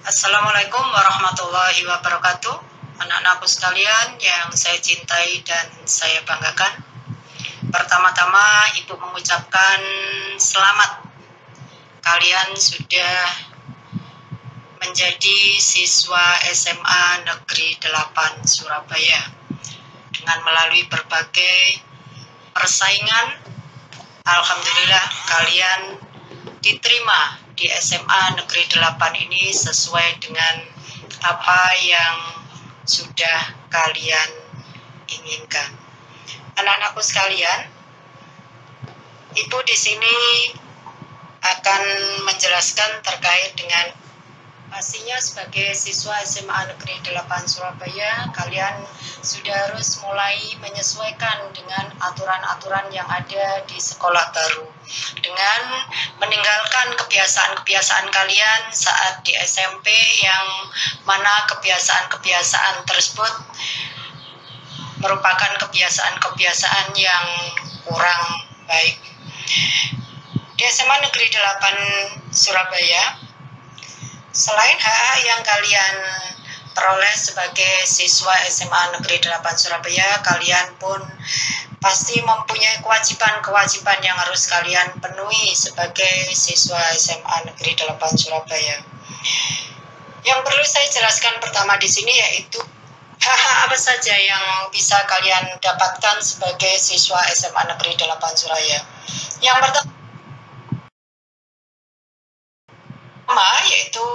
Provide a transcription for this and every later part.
Assalamualaikum warahmatullahi wabarakatuh. Anak-anakku sekalian yang saya cintai dan saya banggakan. Pertama-tama Ibu mengucapkan selamat. Kalian sudah menjadi siswa SMA Negeri 8 Surabaya. Dengan melalui berbagai persaingan, alhamdulillah kalian diterima di SMA Negeri 8 ini sesuai dengan apa yang sudah kalian inginkan. Anak-anakku sekalian, Ibu di sini akan menjelaskan terkait dengan pastinya sebagai siswa SMA Negeri 8 Surabaya, kalian sudah harus mulai menyesuaikan dengan aturan-aturan yang ada di sekolah baru. Dengan meninggalkan kebiasaan-kebiasaan kalian saat di SMP yang mana kebiasaan-kebiasaan tersebut merupakan kebiasaan-kebiasaan yang kurang baik. Di SMA Negeri 8 Surabaya, selain hak yang kalian peroleh sebagai siswa SMA Negeri 8 Surabaya, kalian pun pasti mempunyai kewajiban-kewajiban yang harus kalian penuhi sebagai siswa SMA Negeri 8 Surabaya. Yang perlu saya jelaskan pertama di sini yaitu hak-hak apa saja yang bisa kalian dapatkan sebagai siswa SMA Negeri 8 Surabaya. Yang pertama yaitu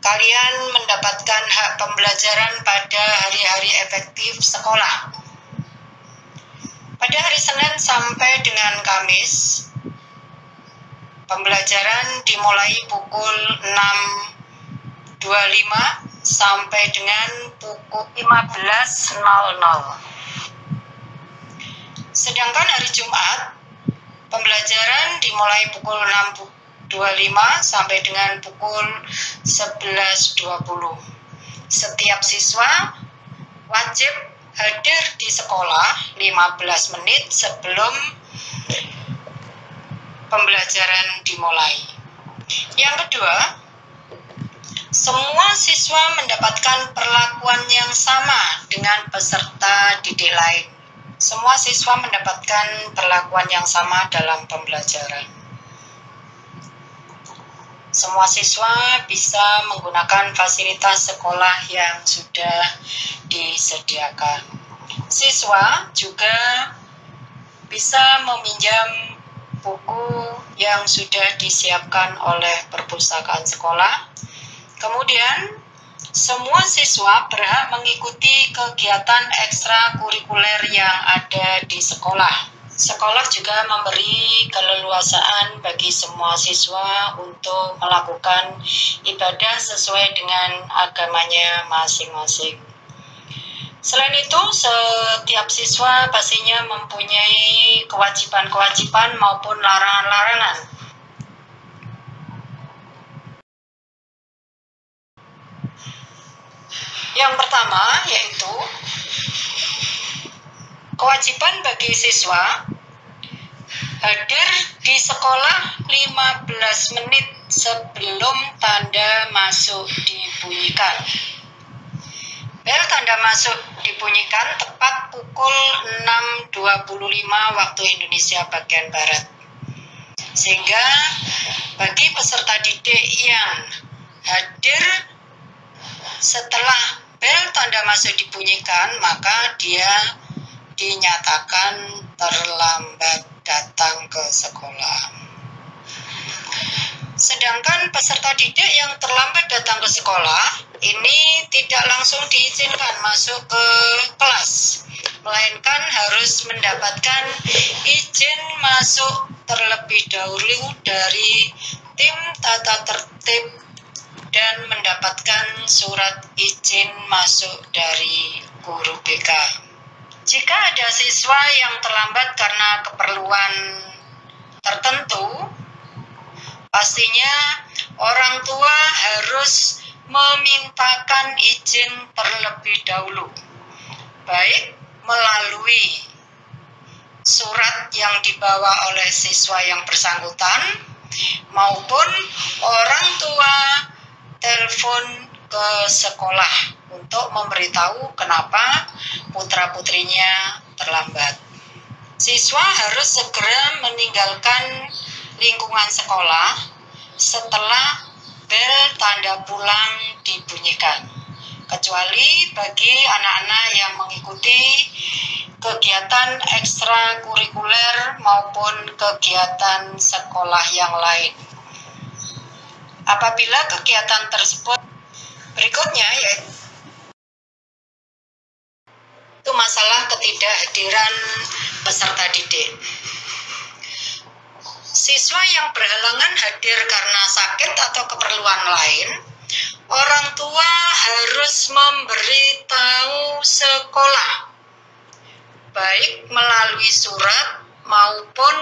kalian mendapatkan hak pembelajaran pada hari-hari efektif sekolah. Pada hari Senin sampai dengan Kamis, pembelajaran dimulai pukul 6.25 sampai dengan pukul 15.00. Sedangkan hari Jumat, pembelajaran dimulai pukul 6.25 sampai dengan pukul 11.20. Setiap siswa wajib hadir di sekolah 15 menit sebelum pembelajaran dimulai. Yang kedua, semua siswa mendapatkan perlakuan yang sama dengan peserta didik lain. Semua siswa mendapatkan perlakuan yang sama dalam pembelajaran. Semua siswa bisa menggunakan fasilitas sekolah yang sudah disediakan. Siswa juga bisa meminjam buku yang sudah disiapkan oleh perpustakaan sekolah. Kemudian, semua siswa berhak mengikuti kegiatan ekstrakurikuler yang ada di sekolah. Sekolah juga memberi keleluasaan bagi semua siswa untuk melakukan ibadah sesuai dengan agamanya masing-masing. Selain itu, setiap siswa pastinya mempunyai kewajiban-kewajiban maupun larangan-larangan. Yang pertama yaitu kewajiban bagi siswa hadir di sekolah 15 menit sebelum tanda masuk dibunyikan. Bel tanda masuk dibunyikan tepat pukul 6.25 waktu Indonesia bagian Barat. Sehingga bagi peserta didik yang hadir setelah bel tanda masuk dibunyikan, maka dia dinyatakan terlambat datang ke sekolah. Sedangkan peserta didik yang terlambat datang ke sekolah ini tidak langsung diizinkan masuk ke kelas, melainkan harus mendapatkan izin masuk terlebih dahulu dari tim tata tertib dan mendapatkan surat izin masuk dari guru BK. Jika ada siswa yang terlambat karena keperluan tertentu, pastinya orang tua harus memintakan izin terlebih dahulu, baik melalui surat yang dibawa oleh siswa yang bersangkutan maupun orang tua telepon ke sekolah untuk memberitahu kenapa putra-putrinya terlambat. Siswa harus segera meninggalkan lingkungan sekolah setelah bel tanda pulang dibunyikan, kecuali bagi anak-anak yang mengikuti kegiatan ekstrakurikuler maupun kegiatan sekolah yang lain. Apabila kegiatan tersebut berikutnya yaitu masalah ketidakhadiran peserta didik. Siswa yang berhalangan hadir karena sakit atau keperluan lain, orang tua harus memberitahu sekolah, baik melalui surat maupun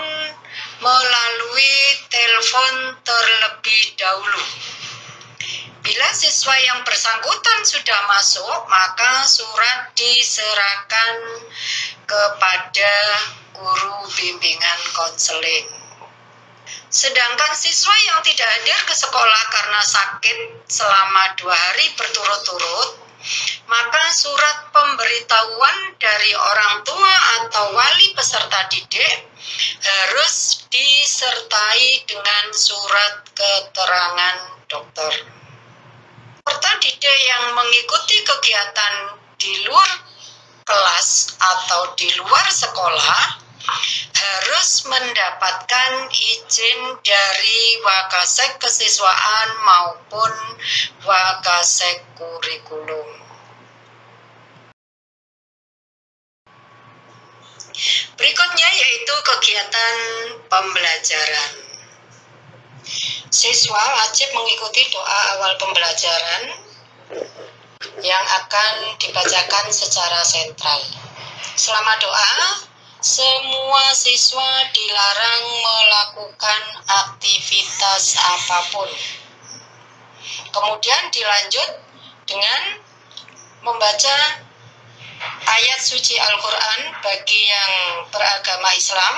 melalui telepon terlebih dahulu. Bila siswa yang bersangkutan sudah masuk, maka surat diserahkan kepada guru bimbingan konseling. Sedangkan siswa yang tidak hadir ke sekolah karena sakit selama 2 hari berturut-turut, maka surat pemberitahuan dari orang tua atau wali peserta didik harus disertai dengan surat keterangan dokter. Peserta didik yang mengikuti kegiatan di luar kelas atau di luar sekolah harus mendapatkan izin dari Wakasek Kesiswaan maupun Wakasek Kurikulum. Berikutnya yaitu kegiatan pembelajaran. Siswa wajib mengikuti doa awal pembelajaran yang akan dibacakan secara sentral. Selama doa, semua siswa dilarang melakukan aktivitas apapun. Kemudian dilanjut dengan membaca ayat suci Al-Quran bagi yang beragama Islam,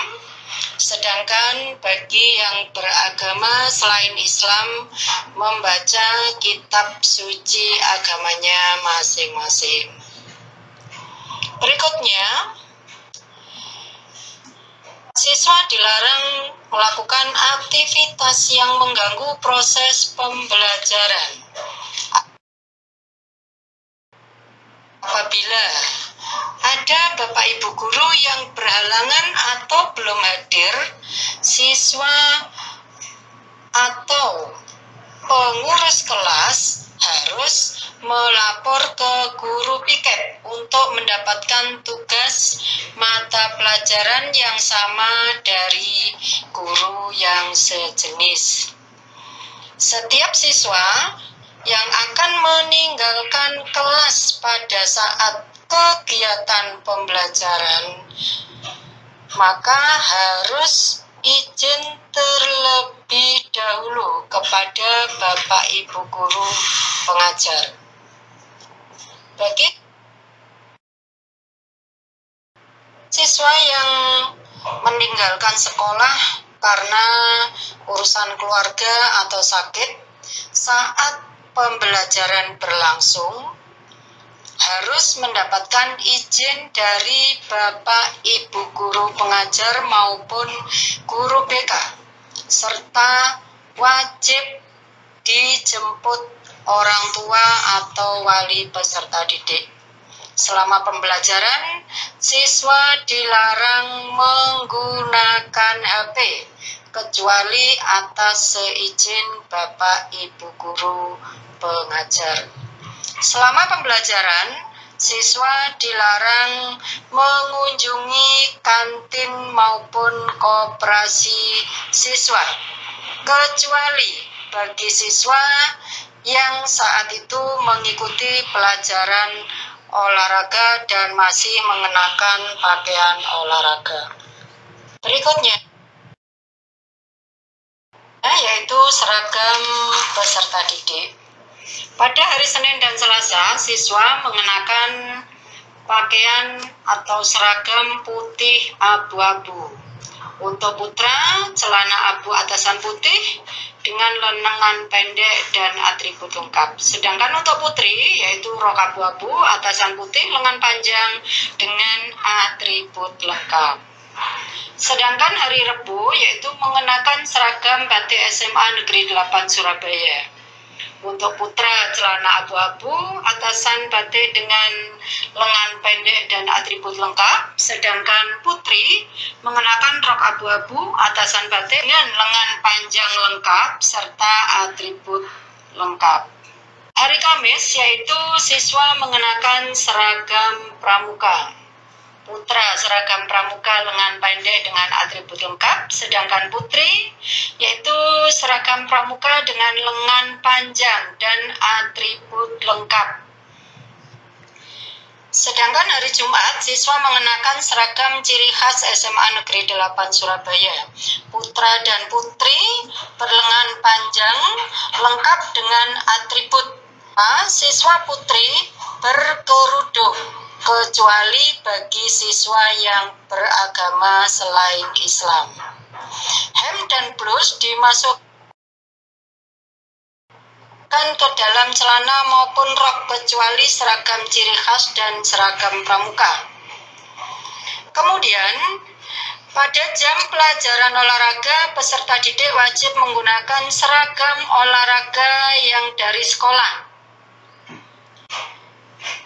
sedangkan bagi yang beragama selain Islam membaca kitab suci agamanya masing-masing. Berikutnya, siswa dilarang melakukan aktivitas yang mengganggu proses pembelajaran. Apabila ada Bapak Ibu guru yang berhalangan atau belum hadir, siswa atau pengurus kelas harus melapor ke guru piket untuk mendapatkan tugas mata pelajaran yang sama dari guru yang sejenis. Setiap siswa yang akan meninggalkan kelas pada saat kegiatan pembelajaran maka harus izin terlebih dahulu kepada Bapak Ibu guru pengajar. Bagi siswa yang meninggalkan sekolah karena urusan keluarga atau sakit saat pembelajaran berlangsung, harus mendapatkan izin dari Bapak Ibu guru pengajar maupun guru BK, serta wajib dijemput orang tua atau wali peserta didik. Selama pembelajaran, siswa dilarang menggunakan HP, kecuali atas seizin Bapak Ibu guru pengajar. Selama pembelajaran, siswa dilarang mengunjungi kantin maupun koperasi siswa, kecuali bagi siswa yang saat itu mengikuti pelajaran olahraga dan masih mengenakan pakaian olahraga. Berikutnya yaitu seragam peserta didik. Pada hari Senin dan Selasa, siswa mengenakan pakaian atau seragam putih abu-abu. Untuk putra, celana abu atasan putih dengan lengan pendek dan atribut lengkap. Sedangkan untuk putri yaitu rok abu-abu, atasan putih, lengan panjang dengan atribut lengkap. Sedangkan hari Rebo yaitu mengenakan seragam batik SMA Negeri 8 Surabaya. Untuk putra celana abu-abu, atasan batik dengan lengan pendek dan atribut lengkap. Sedangkan putri mengenakan rok abu-abu, atasan batik dengan lengan panjang lengkap serta atribut lengkap. Hari Kamis yaitu siswa mengenakan seragam pramuka. Putra seragam pramuka lengan pendek dengan atribut lengkap, sedangkan putri yaitu seragam pramuka dengan lengan panjang dan atribut lengkap. Sedangkan hari Jumat, siswa mengenakan seragam ciri khas SMA Negeri 8 Surabaya. Putra dan putri berlengan panjang lengkap dengan atribut. Siswa putri berkerudung, kecuali bagi siswa yang beragama selain Islam. Hem dan blus dimasukkan ke dalam celana maupun rok kecuali seragam ciri khas dan seragam pramuka. Kemudian, pada jam pelajaran olahraga, peserta didik wajib menggunakan seragam olahraga yang dari sekolah.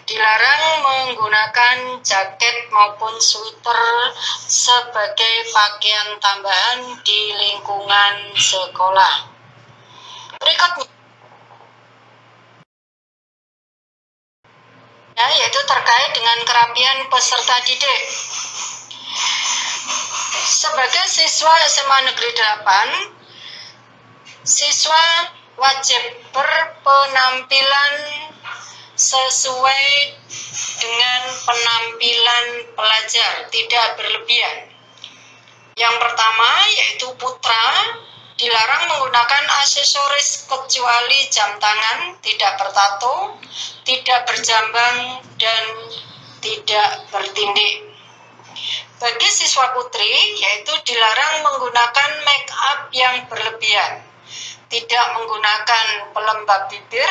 Dilarang menggunakan jaket maupun sweater sebagai pakaian tambahan di lingkungan sekolah. Berikutnya yaitu terkait dengan kerapian peserta didik. Sebagai siswa SMA Negeri 8, siswa wajib berpenampilan sesuai dengan penampilan pelajar, tidak berlebihan. Yang pertama yaitu putra dilarang menggunakan aksesoris kecuali jam tangan, tidak bertato, tidak berjambang, dan tidak bertindik. Bagi siswa putri yaitu dilarang menggunakan make up yang berlebihan, tidak menggunakan pelembab bibir,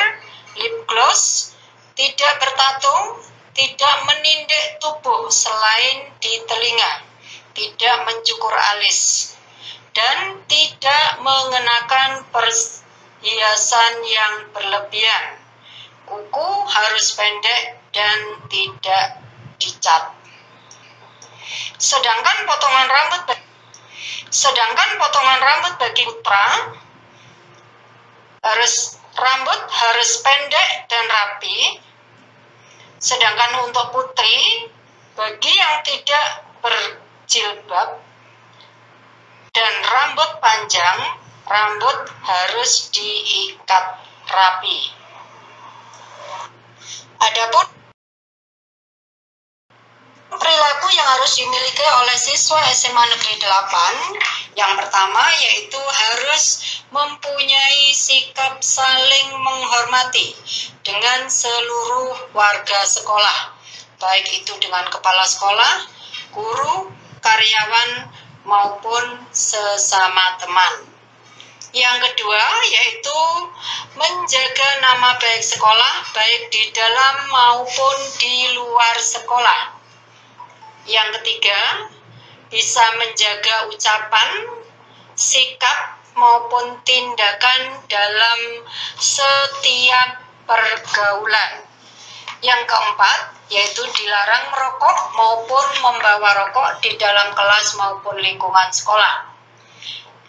lip gloss, tidak bertato, tidak menindik tubuh selain di telinga, tidak mencukur alis, dan tidak mengenakan perhiasan yang berlebihan. Kuku harus pendek dan tidak dicat. Sedangkan potongan rambut bagi putra rambut harus pendek dan rapi. Sedangkan untuk putri, bagi yang tidak berjilbab dan rambut panjang, rambut harus diikat rapi. Adapun perilaku yang harus dimiliki oleh siswa SMA Negeri 8, yang pertama yaitu harus mempunyai sikap saling menghormati dengan seluruh warga sekolah, baik itu dengan kepala sekolah, guru, karyawan, maupun sesama teman. Yang kedua yaitu menjaga nama baik sekolah, baik di dalam maupun di luar sekolah. Yang ketiga, bisa menjaga ucapan, sikap, maupun tindakan dalam setiap pergaulan. Yang keempat, yaitu dilarang merokok maupun membawa rokok di dalam kelas maupun lingkungan sekolah.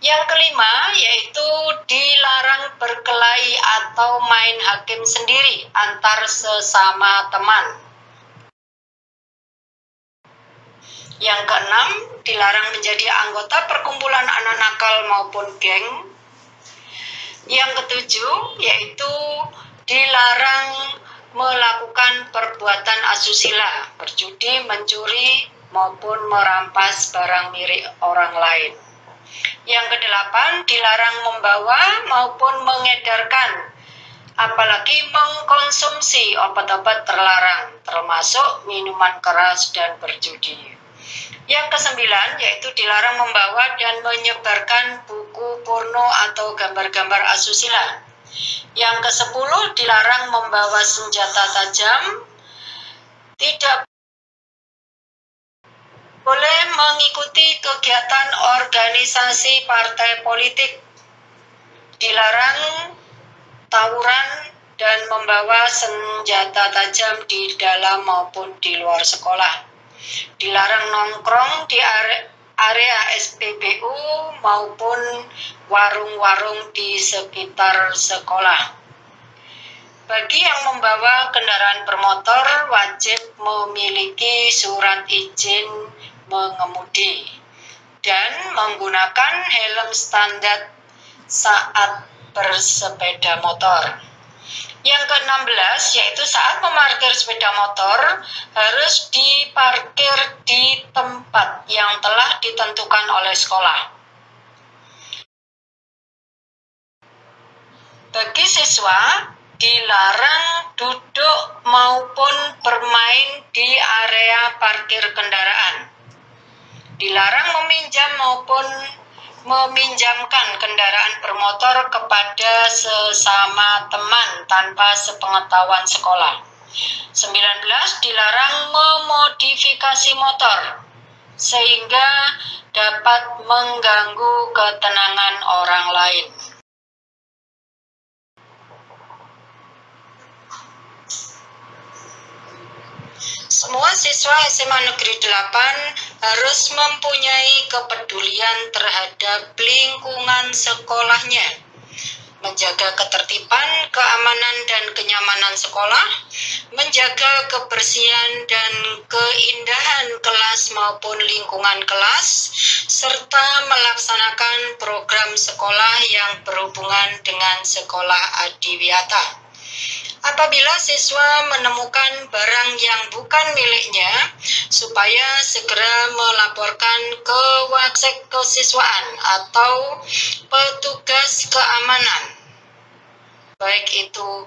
Yang kelima, yaitu dilarang berkelahi atau main hakim sendiri antar sesama teman. Yang keenam, dilarang menjadi anggota perkumpulan anak nakal maupun geng. Yang ketujuh, yaitu dilarang melakukan perbuatan asusila, berjudi, mencuri, maupun merampas barang milik orang lain. Yang kedelapan, dilarang membawa maupun mengedarkan, apalagi mengkonsumsi obat-obat terlarang, termasuk minuman keras dan berjudi. Yang kesembilan yaitu dilarang membawa dan menyebarkan buku porno atau gambar-gambar asusila. Yang kesepuluh dilarang membawa senjata tajam, tidak boleh mengikuti kegiatan organisasi partai politik, dilarang tawuran dan membawa senjata tajam di dalam maupun di luar sekolah, dilarang nongkrong di area SPBU maupun warung-warung di sekitar sekolah. Bagi yang membawa kendaraan bermotor wajib memiliki surat izin mengemudi dan menggunakan helm standar saat bersepeda motor. Yang ke-16 yaitu saat memarkir sepeda motor harus diparkir di tempat yang telah ditentukan oleh sekolah. Bagi siswa dilarang duduk maupun bermain di area parkir kendaraan. Dilarang meminjam maupun meminjamkan kendaraan bermotor kepada sesama teman tanpa sepengetahuan sekolah. 19. Dilarang memodifikasi motor sehingga dapat mengganggu ketenangan orang lain. Semua siswa SMA Negeri 8 harus mempunyai kepedulian terhadap lingkungan sekolahnya, menjaga ketertiban, keamanan, dan kenyamanan sekolah, menjaga kebersihan dan keindahan kelas maupun lingkungan kelas, serta melaksanakan program sekolah yang berhubungan dengan sekolah adiwiyata. Apabila siswa menemukan barang yang bukan miliknya, supaya segera melaporkan ke Waksek Kesiswaan atau petugas keamanan, baik itu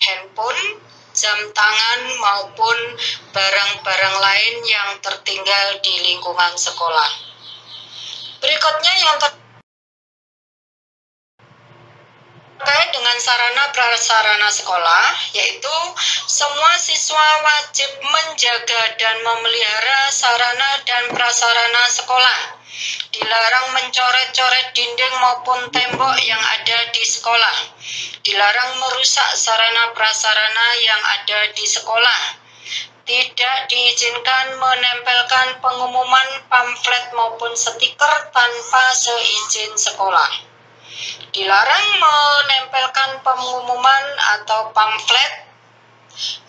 handphone, jam tangan, maupun barang-barang lain yang tertinggal di lingkungan sekolah. Berikutnya yang terkait dengan sarana prasarana sekolah, yaitu semua siswa wajib menjaga dan memelihara sarana dan prasarana sekolah. Dilarang mencoret-coret dinding maupun tembok yang ada di sekolah. Dilarang merusak sarana prasarana yang ada di sekolah. Tidak diizinkan menempelkan pengumuman, pamflet maupun stiker tanpa seizin sekolah. Dilarang menempelkan pengumuman atau pamflet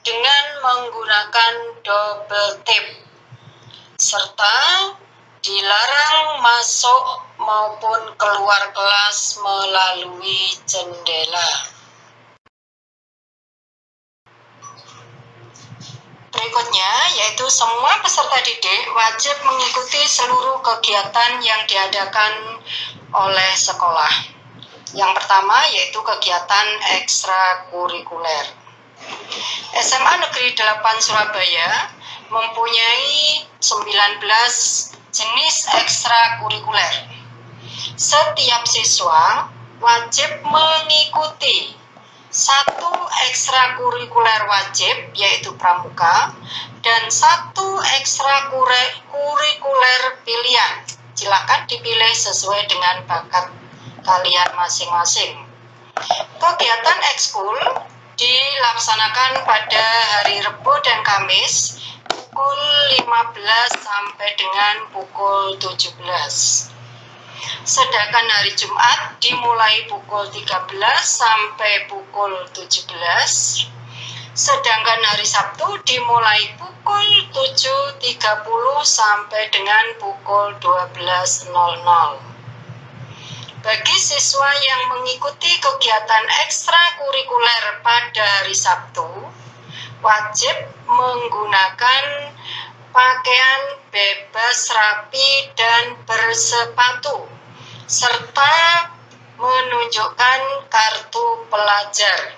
dengan menggunakan double tape, serta dilarang masuk maupun keluar kelas melalui jendela. Berikutnya yaitu semua peserta didik wajib mengikuti seluruh kegiatan yang diadakan oleh sekolah. Yang pertama yaitu kegiatan ekstrakurikuler. SMA Negeri 8 Surabaya mempunyai 19 jenis ekstrakurikuler. Setiap siswa wajib mengikuti satu ekstrakurikuler wajib yaitu pramuka dan satu ekstrakurikuler pilihan. Silakan dipilih sesuai dengan bakat kalian masing-masing. Kegiatan ekskul dilaksanakan pada hari Rabu dan Kamis pukul 15 sampai dengan pukul 17. Sedangkan hari Jumat dimulai pukul 13 sampai pukul 17. Sedangkan hari Sabtu dimulai pukul 7.30 sampai dengan pukul 12.00. Bagi siswa yang mengikuti kegiatan ekstrakurikuler pada hari Sabtu, wajib menggunakan pakaian bebas rapi dan bersepatu, serta menunjukkan kartu pelajar.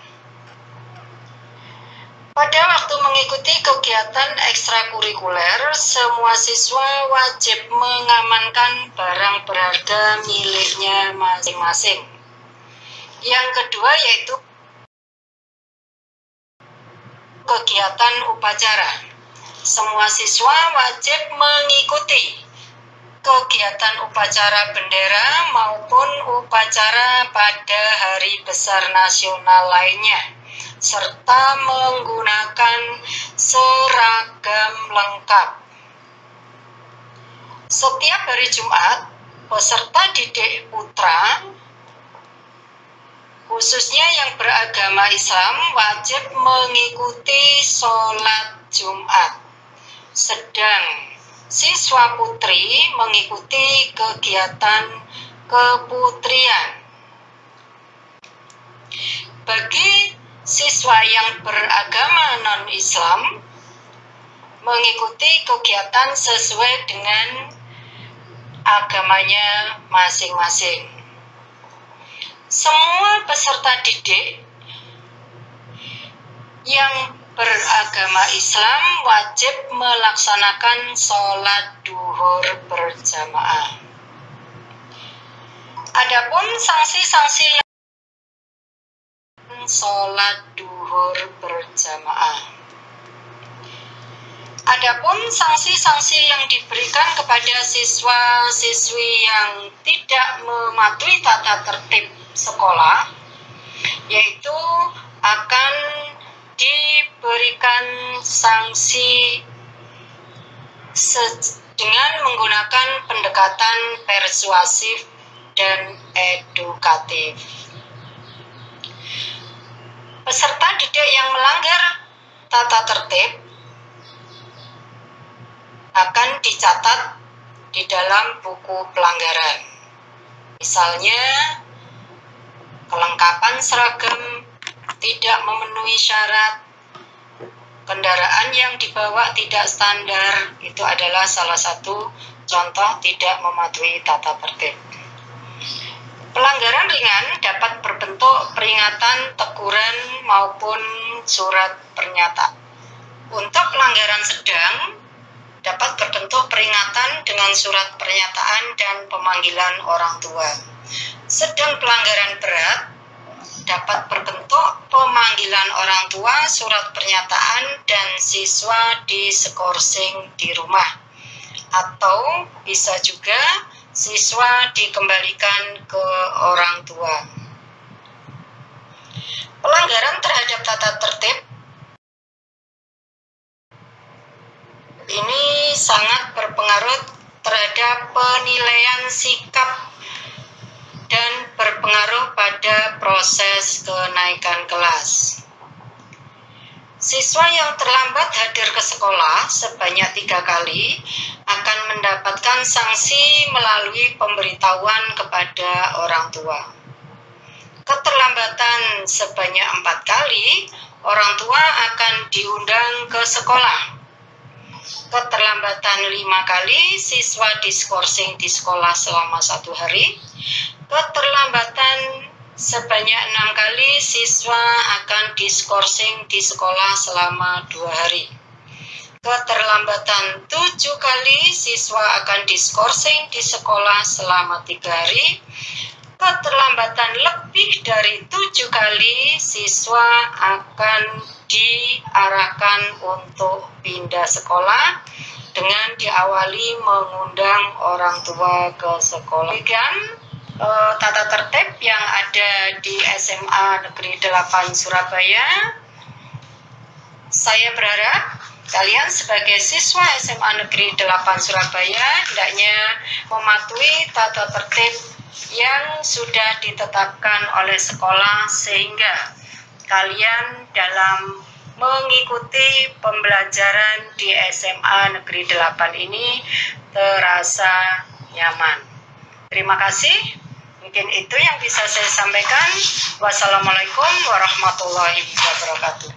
Pada waktu mengikuti kegiatan ekstrakurikuler, semua siswa wajib mengamankan barang berharga miliknya masing-masing. Yang kedua yaitu kegiatan upacara. Semua siswa wajib mengikuti kegiatan upacara bendera maupun upacara pada hari besar nasional lainnya, serta menggunakan seragam lengkap. Setiap hari Jumat, peserta didik putra, khususnya yang beragama Islam, wajib mengikuti sholat Jumat. Sedang siswa putri mengikuti kegiatan keputrian. Bagi siswa yang beragama non-Islam, mengikuti kegiatan sesuai dengan agamanya masing-masing. Semua peserta didik yang beragama Islam wajib melaksanakan sholat duhur berjamaah. Adapun sanksi-sanksi sholat duhur berjamaah. Adapun sanksi-sanksi yang diberikan kepada siswa-siswi yang tidak mematuhi tata tertib sekolah, yaitu akan diberikan sanksi dengan menggunakan pendekatan persuasif dan edukatif. Peserta didik yang melanggar tata tertib akan dicatat di dalam buku pelanggaran. Misalnya, kelengkapan seragam tidak memenuhi syarat, kendaraan yang dibawa tidak standar, itu adalah salah satu contoh tidak mematuhi tata tertib. Pelanggaran ringan dapat berbentuk peringatan, teguran, maupun surat pernyataan. Untuk pelanggaran sedang, dapat berbentuk peringatan dengan surat pernyataan dan pemanggilan orang tua. Sedang pelanggaran berat dapat berbentuk pemanggilan orang tua, surat pernyataan, dan siswa diskorsing di rumah. Atau bisa juga siswa dikembalikan ke orang tua. Pelanggaran terhadap tata tertib ini sangat berpengaruh terhadap penilaian sikap dan berpengaruh pada proses kenaikan kelas. Siswa yang terlambat hadir ke sekolah sebanyak 3 kali akan mendapatkan sanksi melalui pemberitahuan kepada orang tua. Keterlambatan sebanyak 4 kali, orang tua akan diundang ke sekolah. Keterlambatan 5 kali, siswa diskorsing di sekolah selama 1 hari. Keterlambatan sebanyak 6 kali, siswa akan diskorsing di sekolah selama 2 hari. Keterlambatan 7 kali, siswa akan diskorsing di sekolah selama 3 hari. Keterlambatan lebih dari 7 kali, siswa akan diarahkan untuk pindah sekolah dengan diawali mengundang orang tua ke sekolah. Demikian tata tertib yang ada di SMA Negeri 8 Surabaya. Saya berharap kalian sebagai siswa SMA Negeri 8 Surabaya hendaknya mematuhi tata tertib yang sudah ditetapkan oleh sekolah sehingga kalian dalam mengikuti pembelajaran di SMA Negeri 8 ini terasa nyaman. Terima kasih. Mungkin itu yang bisa saya sampaikan. Wassalamualaikum warahmatullahi wabarakatuh.